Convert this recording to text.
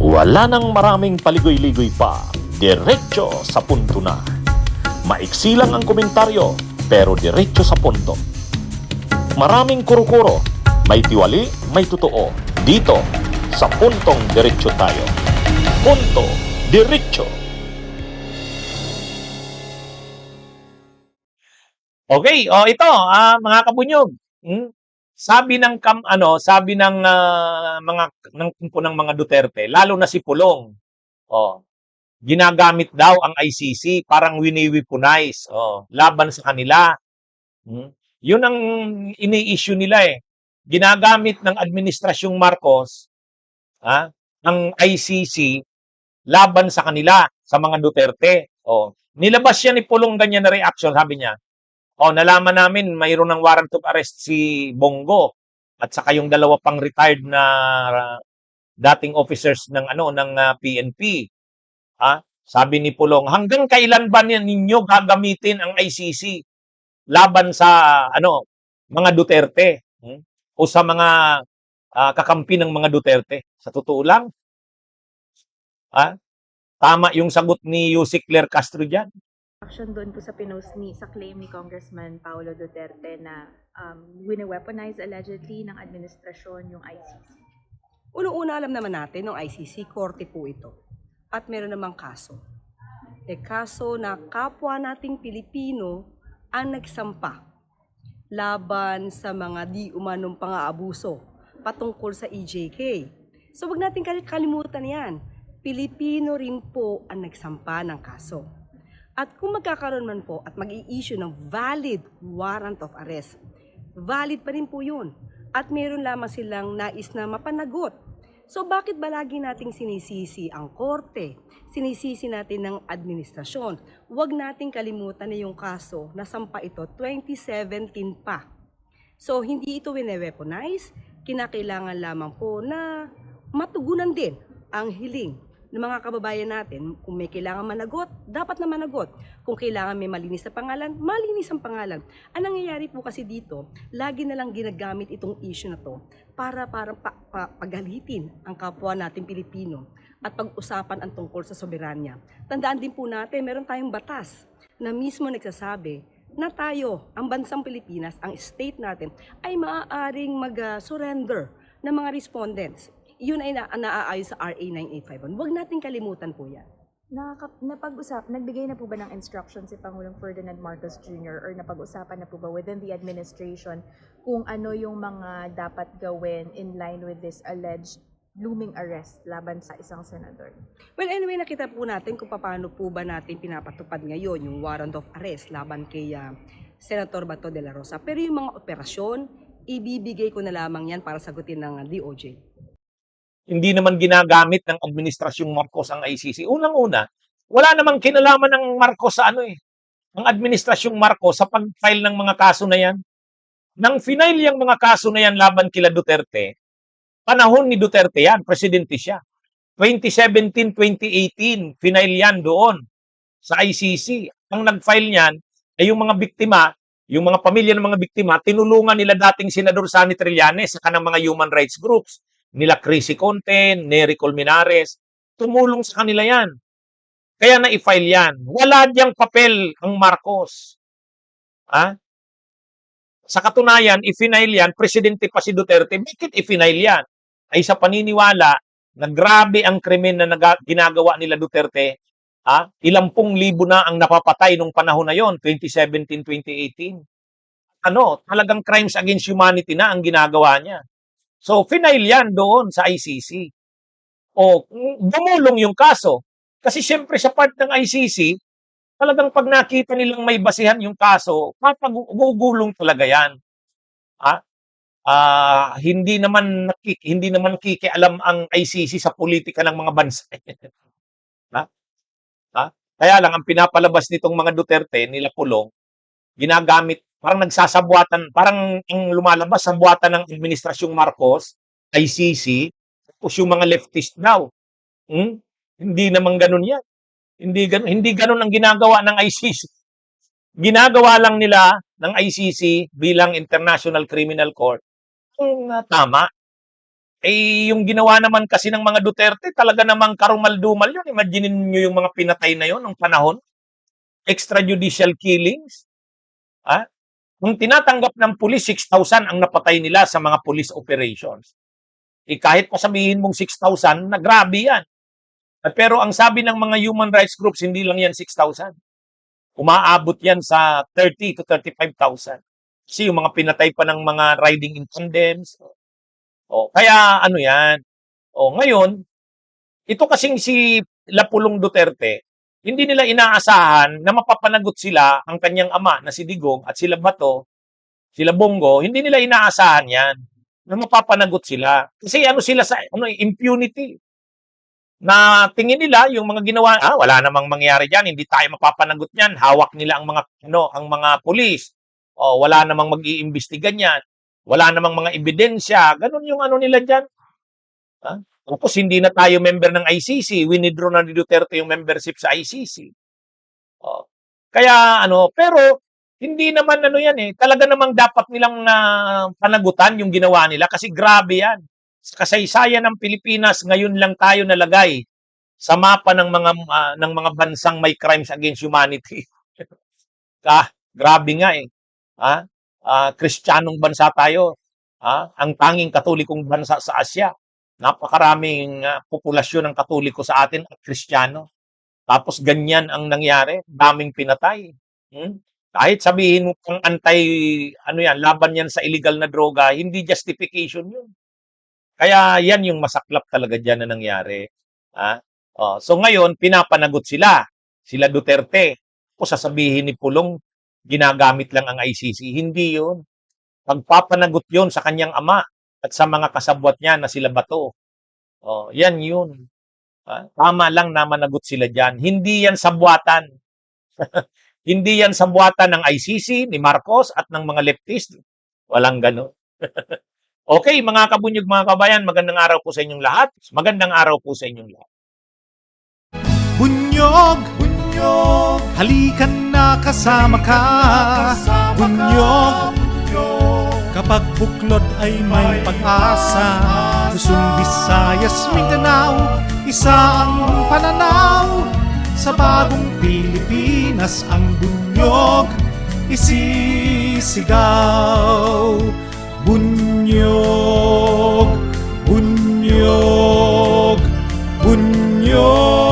Wala nang maraming paligoy-ligoy pa, diretso sa punto na. Maiksi lang ang komentaryo, pero diretso sa punto. Maraming kuro-kuro, may tiwali, may totoo. Dito, sa puntong diretso tayo. Punto, diretso. Okay, ito, mga kabunyog. Sabi ng sabi ng ng mga Duterte, lalo na si Pulong. Ginagamit daw ang ICC, parang wini-weaponize, laban sa kanila. Yun ang ini-issue nila eh. Ginagamit ng administrasyong Marcos, ang ICC laban sa kanila, sa mga Duterte. Nilabas siya ni Pulong ganyan na reaction, sabi niya. Nalaman namin mayroon ng warrant of arrest si Bongo at saka yung dalawa pang retired na dating officers ng PNP. Sabi ni Pulong, hanggang kailan ba ninyo gagamitin ang ICC laban sa mga Duterte o sa mga kakampi ng mga Duterte? Sa totoo lang, tama yung sagot ni Yusek Claire Castro diyan. Action doon po sa pinost sa claim ni Congressman Paulo Duterte na wini-weaponize allegedly ng administrasyon yung ICC. Unang-una alam naman natin ng ICC, korte po ito. At meron namang kaso. Kaso na kapwa nating Pilipino ang nagsampa laban sa mga di umanong pang-aabuso patungkol sa EJK. So wag natin kalimutan yan. Pilipino rin po ang nagsampa ng kaso. At kung magkakaroon man po at mag-i-issue ng valid warrant of arrest, valid pa rin po yun. At meron lamang silang nais na mapanagot. So bakit ba lagi nating sinisisi ang korte? Sinisisi natin ng administrasyon. Huwag nating kalimutan na yung kaso na sampa ito 2017 pa. So hindi ito wine-weaponize, kinakailangan lamang po na matugunan din ang hiling ng mga kababayan natin. Kung may kailangan managot, dapat na managot. Kung kailangan may malinis na pangalan, malinis ang pangalan. Ang nangyayari po kasi dito, lagi na lang ginagamit itong issue na to para pagalitin ang kapwa natin Pilipino at pag-usapan ang tungkol sa soberanya. Tandaan din po natin, meron tayong batas na mismo nagsasabi na tayo, ang bansang Pilipinas, ang state natin, ay maaaring mag-surrender ng mga respondents. Yun ay naaayon sa RA 9851. Huwag natin kalimutan po yan. Nagbigay na po ba ng instruction si Pangulong Ferdinand Marcos Jr. or napag-usapan na po ba within the administration kung ano yung mga dapat gawin in line with this alleged looming arrest laban sa isang senador? Well, anyway, nakita po natin kung paano po ba natin pinapatupad ngayon yung warrant of arrest laban kay Senator Bato de la Rosa. Pero yung mga operasyon, ibibigay ko na lamang yan para sagutin ng DOJ. Hindi naman ginagamit ng administrasyong Marcos ang ICC. Unang-una, wala namang kinalaman ng Marcos sa ang administrasyong Marcos sa pag-file ng mga kaso na yan. Nang final yung mga kaso na yan laban kila Duterte, panahon ni Duterte yan, presidente siya. 2017-2018, final yan doon sa ICC. Ang nag-file niyan ay yung mga biktima, yung mga pamilya ng mga biktima, tinulungan nila dating Senador Sonny Trillanes sa kanang mga human rights groups. Nila Chrissy Conte, Nery Colmenares, tumulong sa kanila yan. Kaya na-i-file yan. Wala diyang papel ang Marcos. Sa katunayan, i-final yan, presidente pa si Duterte, bakit i-final yan? Ay sa paniniwala na grabe ang krimen na ginagawa nila Duterte, ilampung libo na ang napapatay nung panahon na yon, 2017-2018. Talagang crimes against humanity na ang ginagawa niya. So, final yan doon sa ICC. Dumulong yung kaso. Kasi siyempre sa part ng ICC, talagang pag nakita nilang may basihan yung kaso, papagugulong talaga yan. Hindi naman kikialam ang ICC sa politika ng mga bansa. Kaya lang, ang pinapalabas nitong mga Duterte, nila Pulong, ginagamit, parang nagsasabuatan, parang ang lumalabas sa buwatan ng administrasyong Marcos, ICC, tapos yung mga leftist daw. Hindi naman ganun yan. Hindi ganun ang ginagawa ng ICC. Ginagawa lang nila ng ICC bilang International Criminal Court ang tama. yung ginawa naman kasi ng mga Duterte, talaga namang karumal-dumal yun. Imaginin nyo yung mga pinatay na yun ng panahon. Extrajudicial killings. Ah? Ang tinatanggap ng pulis, 6,000 ang napatay nila sa mga police operations. Kahit pa sabihin mong 6,000, na grabe yan. Pero ang sabi ng mga human rights groups, hindi lang yan 6,000. Umaabot yan sa 30 to 35,000. Kasi yung mga pinatay pa ng mga riding in tandems. Kaya ano yan. Ngayon, ito kasing si Lapulong Duterte, hindi nila inaasahan na mapapanagot sila ang kanyang ama na si Digong at sila Bato, sila Bongo, hindi nila inaasahan yan na mapapanagot sila. Kasi ano sila sa impunity. Na tingin nila yung mga ginawa, wala namang mangyari diyan, hindi tayo mapapanagot niyan. Hawak nila ang mga pulis. Wala namang mag-iimbestiga niyan. Wala namang mga ebidensya. Ganun yung nila diyan. Tapos hindi na tayo member ng ICC. Winidraw na ni Duterte yung membership sa ICC. Kaya pero hindi naman yan eh. Talaga namang dapat nilang panagutan yung ginawa nila kasi grabe yan. Sa kasaysayan ng Pilipinas, ngayon lang tayo nalagay sa mapa ng mga bansang may crimes against humanity. Grabe nga eh. Kristiyanong bansa tayo. Ang tanging katolikong bansa sa Asya. Napakaraming populasyon ng Katoliko sa atin at Kristiyano. Tapos ganyan ang nangyari, daming pinatay. Kahit sabihin mo pang laban yan sa illegal na droga, hindi justification yun. Kaya yan yung masaklap talaga dyan na nangyari. So ngayon, pinapanagot sila Duterte. O sasabihin ni Pulong, ginagamit lang ang ICC. Hindi yun. Pagpapanagot yun sa kanyang ama at sa mga kasabwat niya na sila Bato. Yan yun. Tama lang na managot sila dyan. Hindi yan sabwatan. Hindi yan sabwatan ng ICC, ni Marcos at ng mga leftist. Walang gano'n. Okay, mga kabunyog, mga kabayan, magandang araw po sa inyong lahat. Magandang araw po sa inyong lahat. Bunyog, bunyog, halikan na kasama ka. Bunyog, kapag buklod ay may pag-asa. Luzon, Visayas, Mindanao, isa ang pananaw. Sa bagong Pilipinas ang bunyog isisigaw. Bunyog, bunyog, bunyog.